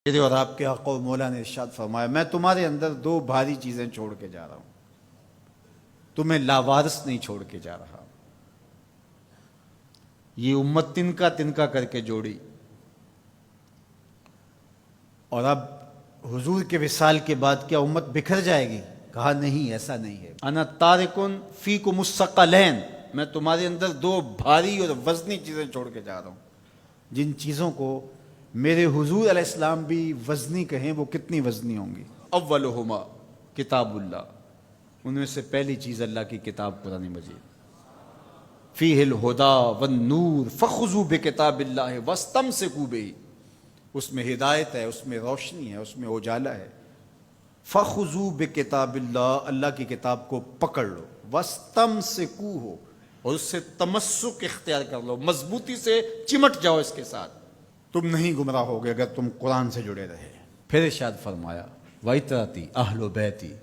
میرے اور آپ کے آقا و مولا نے ارشاد فرمایا، میں تمہارے اندر دو بھاری چیزیں چھوڑ کے جا رہا ہوں، تمہیں لاوارث نہیں چھوڑ کے جا رہا۔ یہ امت تنکا کر کے جوڑی، اور اب حضور کے وصال کے بعد کیا امت بکھر جائے گی؟ کہا نہیں، ایسا نہیں ہے۔ انا تارکن فیکم الثقلین، میں تمہارے اندر دو بھاری اور وزنی چیزیں چھوڑ کے جا رہا ہوں، جن چیزوں کو میرے حضور علیہ السلام بھی وزنی کہیں، وہ کتنی وزنی ہوں گی؟ اولہما کتاب اللہ، ان میں سے پہلی چیز اللہ کی کتاب قرآن مجید، فیہ الہدی والنور فخذوا بکتاب اللہ واستمسکوا بہ، اس میں ہدایت ہے، اس میں روشنی ہے، اس میں اجالا ہے۔ فخذوا بکتاب اللہ، اللہ کی کتاب کو پکڑ لو، واستمسکوا، اور اس سے تمسک اختیار کر لو، مضبوطی سے چمٹ جاؤ اس کے ساتھ۔ تم نہیں گمراہ ہوگے اگر تم قرآن سے جڑے رہے۔ پھر ارشاد فرمایا، وَإِتْرَتِي أَهْلُ بَيْتِي،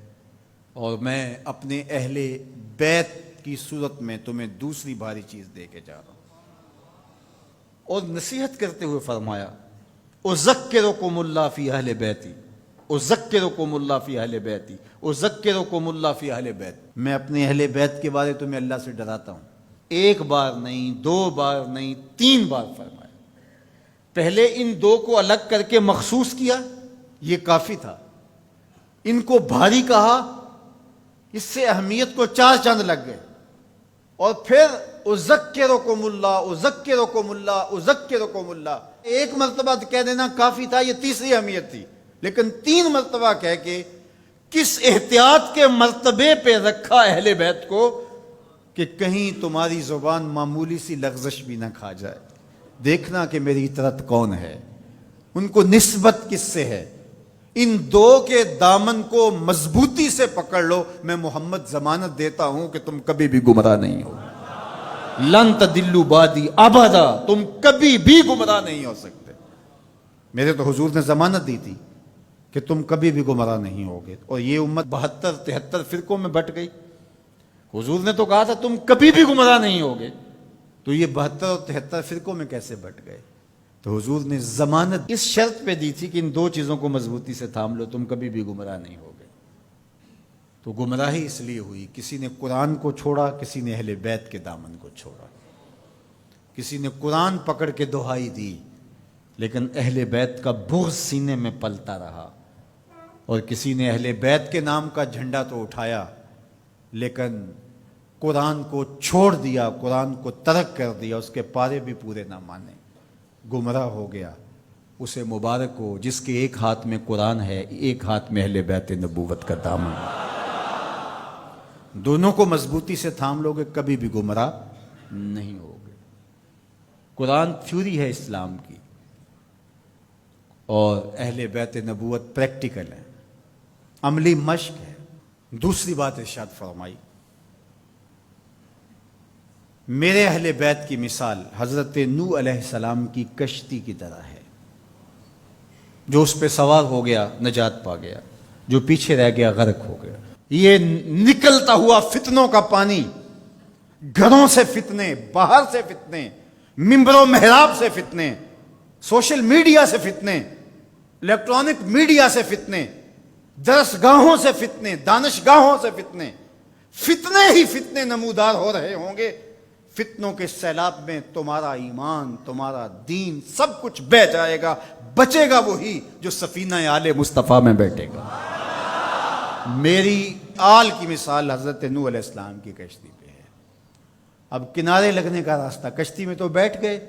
اور میں اپنے اہل بیت کی صورت میں تمہیں دوسری بھاری چیز دے کے جا رہا ہوں۔ اور نصیحت کرتے ہوئے فرمایا، اذکرکم اللہ فی اہل بیتی، اذکرکم اللہ فی اہل بیتی، اذکرکم اللہ فی اہل بیت، میں اپنے اہل بیت کے بارے تمہیں اللہ سے ڈراتا ہوں۔ ایک بار نہیں، دو بار نہیں، 3 بار فرمایا۔ پہلے ان دو کو الگ کر کے مخصوص کیا، یہ کافی تھا۔ ان کو بھاری کہا، اس سے اہمیت کو 4 چاند لگ گئے۔ اور پھر اذکرکم اللہ، اذکرکم اللہ، اذکرکم اللہ، ایک مرتبہ کہہ دینا کافی تھا، یہ تیسری اہمیت تھی، لیکن 3 مرتبہ کہہ کے کس احتیاط کے مرتبے پہ رکھا اہل بیت کو کہ کہیں تمہاری زبان معمولی سی لغزش بھی نہ کھا جائے۔ دیکھنا کہ میری اطرت کون ہے، ان کو نسبت کس سے ہے۔ ان دو کے دامن کو مضبوطی سے پکڑ لو، میں محمد ضمانت دیتا ہوں کہ تم کبھی بھی گمراہ نہیں ہو۔ لن تضلوا بعدی ابدا، تم کبھی بھی گمراہ نہیں ہو سکتے۔ میرے تو حضور نے ضمانت دی تھی کہ تم کبھی بھی گمراہ نہیں ہوگے، اور یہ امت 72-73 فرقوں میں بٹ گئی۔ حضور نے تو کہا تھا تم کبھی بھی گمراہ نہیں ہوگے، تو یہ 72 اور 73 فرقوں میں کیسے بٹ گئے؟ تو حضور نے ضمانت اس شرط پہ دی تھی کہ ان 2 چیزوں کو مضبوطی سے تھام لو، تم کبھی بھی گمراہ نہیں ہوگے۔ تو گمراہی اس لیے ہوئی، کسی نے قرآن کو چھوڑا، کسی نے اہل بیت کے دامن کو چھوڑا، کسی نے قرآن پکڑ کے دہائی دی لیکن اہل بیت کا بغض سینے میں پلتا رہا، اور کسی نے اہل بیت کے نام کا جھنڈا تو اٹھایا لیکن قرآن کو چھوڑ دیا، قرآن کو ترک کر دیا، اس کے پارے بھی پورے نہ مانے، گمراہ ہو گیا۔ اسے مبارک ہو جس کے ایک ہاتھ میں قرآن ہے، ایک ہاتھ میں اہل بیت نبوت کا دامن ہے۔ دونوں کو مضبوطی سے تھام لوگے، کبھی بھی گمراہ نہیں ہوگے۔ قرآن تھیوری ہے اسلام کی، اور اہل بیت نبوت پریکٹیکل ہے، عملی مشق ہے۔ دوسری بات ارشاد فرمائی، میرے اہل بیت کی مثال حضرت نوح علیہ السلام کی کشتی کی طرح ہے، جو اس پہ سوار ہو گیا نجات پا گیا، جو پیچھے رہ گیا غرق ہو گیا۔ یہ نکلتا ہوا فتنوں کا پانی، گھروں سے فتنے، باہر سے فتنے، ممبر و محراب سے فتنے، سوشل میڈیا سے فتنے، الیکٹرانک میڈیا سے فتنے، درسگاہوں سے فتنے، دانشگاہوں سے فتنے، فتنے ہی فتنے نمودار ہو رہے ہوں گے۔ فتنوں کے سیلاب میں تمہارا ایمان، تمہارا دین، سب کچھ بہہ جائے گا، بچے گا وہی جو سفینہ آل مصطفیٰ میں بیٹھے گا۔ میری آل کی مثال حضرت نوح علیہ السلام کی کشتی پہ ہے۔ اب کنارے لگنے کا راستہ، کشتی میں تو بیٹھ گئے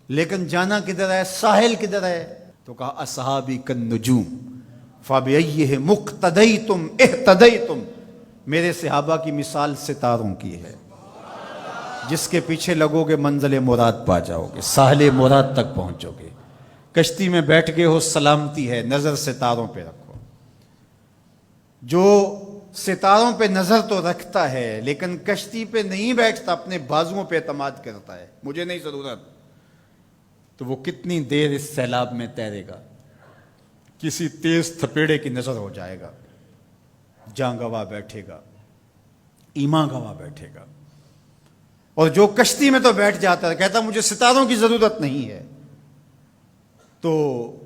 لیکن جانا کدھر ہے، ساحل کدھر ہے؟ تو کہا اصحابی کالنجوم فبأیہم اقتدیتم اہتدیتم، میرے صحابہ کی مثال ستاروں کی ہے، جس کے پیچھے لگو گے منزل مراد پا جاؤ گے، ساحل مراد تک پہنچو گے۔ کشتی میں بیٹھ گئے ہو، سلامتی ہے، نظر ستاروں پہ رکھو۔ جو ستاروں پہ نظر تو رکھتا ہے لیکن کشتی پہ نہیں بیٹھتا، اپنے بازوؤں پہ اعتماد کرتا ہے، مجھے نہیں ضرورت، تو وہ کتنی دیر اس سیلاب میں تیرے گا؟ کسی تیز تھپیڑے کی نظر ہو جائے گا، جاں گواہ بیٹھے گا، ایمان گواہ بیٹھے گا۔ اور جو کشتی میں تو بیٹھ جاتا ہے، کہتا مجھے ستاروں کی ضرورت نہیں ہے، تو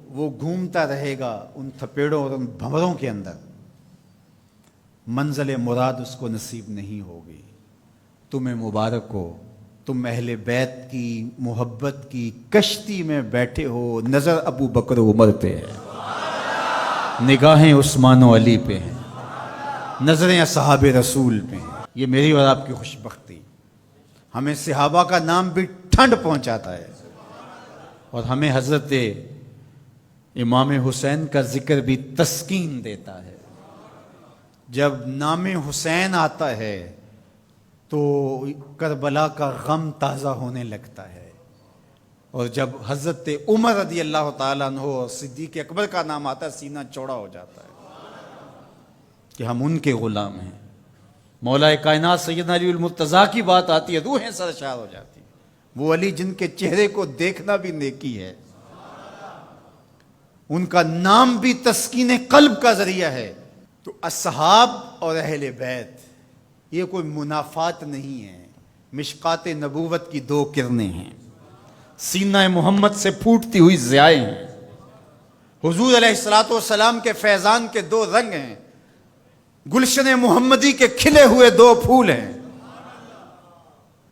وہ گھومتا رہے گا ان تھپیڑوں اور ان بھنوروں کے اندر، منزل مراد اس کو نصیب نہیں ہوگی۔ تمہیں مبارک ہو، تم اہل بیت کی محبت کی کشتی میں بیٹھے ہو، نظر ابو بکر و عمر پہ ہے، نگاہیں عثمان و علی پہ ہیں، نظریں اصحاب رسول پہ ہیں۔ یہ میری اور آپ کی خوش بختی۔ ہمیں صحابہ کا نام بھی ٹھنڈ پہنچاتا ہے، اور ہمیں حضرت امام حسین کا ذکر بھی تسکین دیتا ہے۔ جب نام حسین آتا ہے تو کربلا کا غم تازہ ہونے لگتا ہے، اور جب حضرت عمر رضی اللہ تعالیٰ عنہ اور صدیق اکبر کا نام آتا ہے سینہ چوڑا ہو جاتا ہے کہ ہم ان کے غلام ہیں۔ مولا کائنات سیدنا علی المرتضیٰ کی بات آتی ہے، روحیں سرشار ہو جاتی ہیں۔ وہ علی جن کے چہرے کو دیکھنا بھی نیکی ہے، ان کا نام بھی تسکین قلب کا ذریعہ ہے۔ تو اصحاب اور اہل بیت یہ کوئی منافات نہیں ہے، مشکات نبوت کی دو کرنیں ہیں، سینہ محمد سے پھوٹتی ہوئی ضیائیں ہیں، حضور علیہ السلام کے فیضان کے دو رنگ ہیں، گلشن محمدی کے کھلے ہوئے دو پھول ہیں۔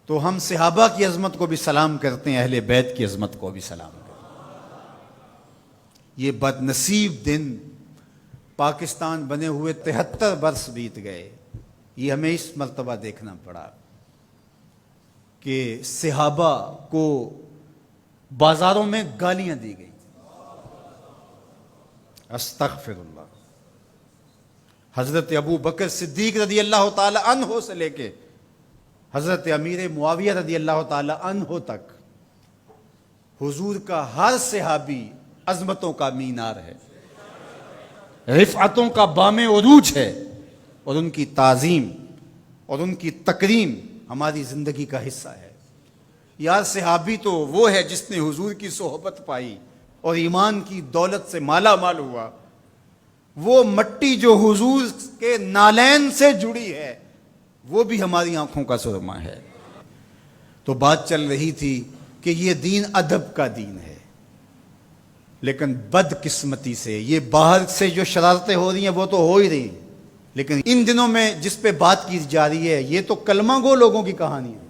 تو ہم صحابہ کی عظمت کو بھی سلام کرتے ہیں، اہل بیت کی عظمت کو بھی سلام کرتے ہیں۔ یہ بد نصیب دن پاکستان بنے ہوئے 73 برس بیت گئے، یہ ہمیں اس مرتبہ دیکھنا پڑا کہ صحابہ کو بازاروں میں گالیاں دی گئی، استغفر اللہ۔ حضرت ابو بکر صدیق رضی اللہ تعالی عنہ سے لے کے حضرت امیر معاویہ رضی اللہ تعالی عنہ تک حضور کا ہر صحابی عظمتوں کا مینار ہے، رفعتوں کا بام عروج ہے، اور ان کی تعظیم اور ان کی تکریم ہماری زندگی کا حصہ ہے۔ یار صحابی تو وہ ہے جس نے حضور کی صحبت پائی اور ایمان کی دولت سے مالا مال ہوا، وہ مٹی جو حضور کے نالین سے جڑی ہے وہ بھی ہماری آنکھوں کا سرما ہے۔ تو بات چل رہی تھی کہ یہ دین ادب کا دین ہے، لیکن بدقسمتی سے یہ باہر سے جو شرارتیں ہو رہی ہیں وہ تو ہو ہی رہی ہیں، لیکن ان دنوں میں جس پہ بات کی جا رہی ہے یہ تو کلمہ گو لوگوں کی کہانی ہے۔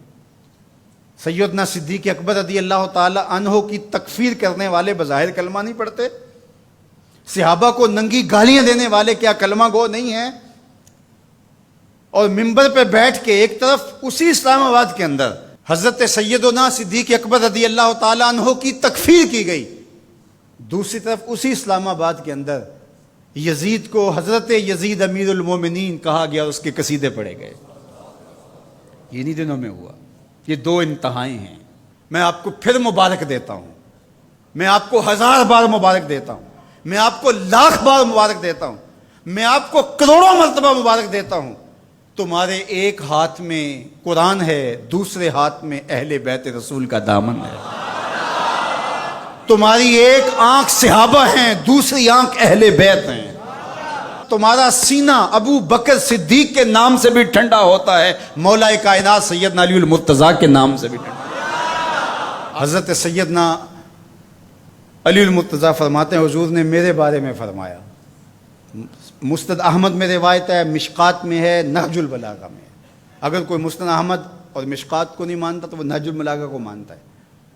سیدنا صدیق اکبر رضی اللہ تعالی عنہ کی تکفیر کرنے والے بظاہر کلمہ نہیں پڑھتے، صحابہ کو ننگی گالیاں دینے والے کیا کلمہ گو نہیں ہیں؟ اور منبر پہ بیٹھ کے ایک طرف اسی اسلام آباد کے اندر حضرت سیدنا صدیق اکبر رضی اللہ تعالی عنہ کی تکفیر کی گئی، دوسری طرف اسی اسلام آباد کے اندر یزید کو حضرت یزید امیر المومنین کہا گیا اور اس کے قصیدے پڑھے گئے۔ یہ انہی دنوں میں ہوا۔ یہ دو انتہائیں ہیں۔ میں آپ کو پھر مبارک دیتا ہوں، میں آپ کو 1000 بار مبارک دیتا ہوں، میں آپ کو 1,00,000 بار مبارک دیتا ہوں، میں آپ کو کروڑوں مرتبہ مبارک دیتا ہوں۔ تمہارے ایک ہاتھ میں قرآن ہے، دوسرے ہاتھ میں اہل بیت رسول کا دامن ہے۔ تمہاری ایک آنکھ صحابہ ہیں، دوسری آنکھ اہل بیت ہیں۔ تمہارا سینہ ابو بکر صدیق کے نام سے بھی ٹھنڈا ہوتا ہے، مولا کائنات سیدنا علی المرتضیٰ کے نام سے بھی ٹھنڈا۔ حضرت سیدنا علی المرتضیٰ فرماتے ہیں حضور نے میرے بارے میں فرمایا، مسند احمد میں روایت ہے، مشکات میں ہے، نہج البلاغہ میں ہے۔ اگر کوئی مسند احمد اور مشکات کو نہیں مانتا تو وہ نہج البلاغہ کو مانتا ہے،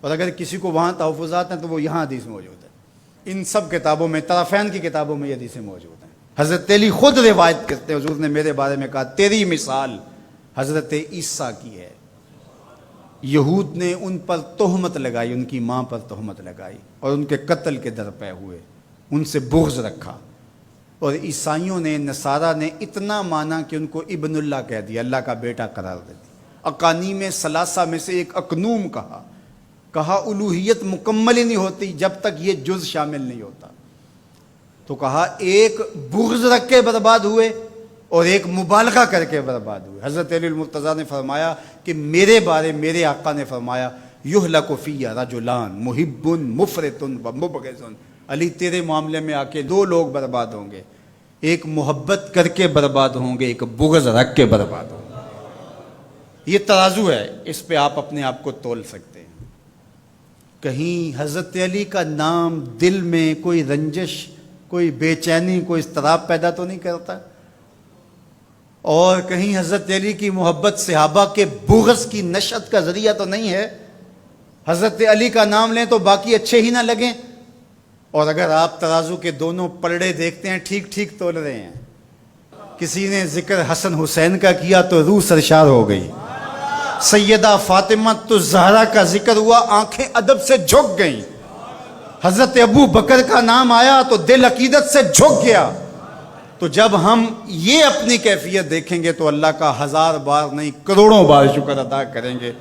اور اگر کسی کو وہاں تحفظات ہیں تو وہ یہاں حدیث موجود ہے۔ ان سب کتابوں میں، طرفین کی کتابوں میں یہ حدیثیں موجود ہیں۔ حضرت علی خود روایت کرتے ہیں حضور نے میرے بارے میں کہا تیری مثال حضرت عیسیٰ کی ہے۔ یہود نے ان پر تہمت لگائی، ان کی ماں پر تہمت لگائی اور ان کے قتل کے درپے ہوئے، ان سے بغض رکھا، اور عیسائیوں نے، نصارہ نے اتنا مانا کہ ان کو ابن اللہ کہہ دیا، اللہ کا بیٹا قرار دے دیا۔ اقانیم ثلاثہ میں سے ایک اقنوم کہا الوہیت مکمل ہی نہیں ہوتی جب تک یہ جز شامل نہیں ہوتا۔ تو کہا ایک بغض رکھ کے برباد ہوئے اور ایک مبالغہ کر کے برباد ہوئے۔ حضرت علی المرتضیٰ نے فرمایا کہ میرے بارے میرے آقا نے فرمایا یہلک فی رجلان محب مفرط و مبغض۔ علی تیرے معاملے میں آ کے 2 لوگ برباد ہوں گے، ایک محبت کر کے برباد ہوں گے، ایک بغض رکھ کے برباد ہوں گے۔ یہ ترازو ہے، اس پہ آپ اپنے آپ کو تول سکتے ہیں۔ کہیں حضرت علی کا نام دل میں کوئی رنجش، کوئی بے چینی، کوئی اضطراب پیدا تو نہیں کرتا؟ اور کہیں حضرت علی کی محبت صحابہ کے بغض کی نشأت کا ذریعہ تو نہیں ہے؟ حضرت علی کا نام لیں تو باقی اچھے ہی نہ لگیں، اور اگر آپ ترازو کے دونوں پلڑے دیکھتے ہیں ٹھیک ٹھیک تول رہے ہیں۔ کسی نے ذکر حسن حسین کا کیا تو روح سرشار ہو گئی، سیدہ فاطمہ الزہرا کا ذکر ہوا آنکھیں ادب سے جھک گئیں، حضرت ابو بکر کا نام آیا تو دل عقیدت سے جھک گیا۔ تو جب ہم یہ اپنی کیفیت دیکھیں گے تو اللہ کا 1000 بار نہیں کروڑوں بار شکر ادا کریں گے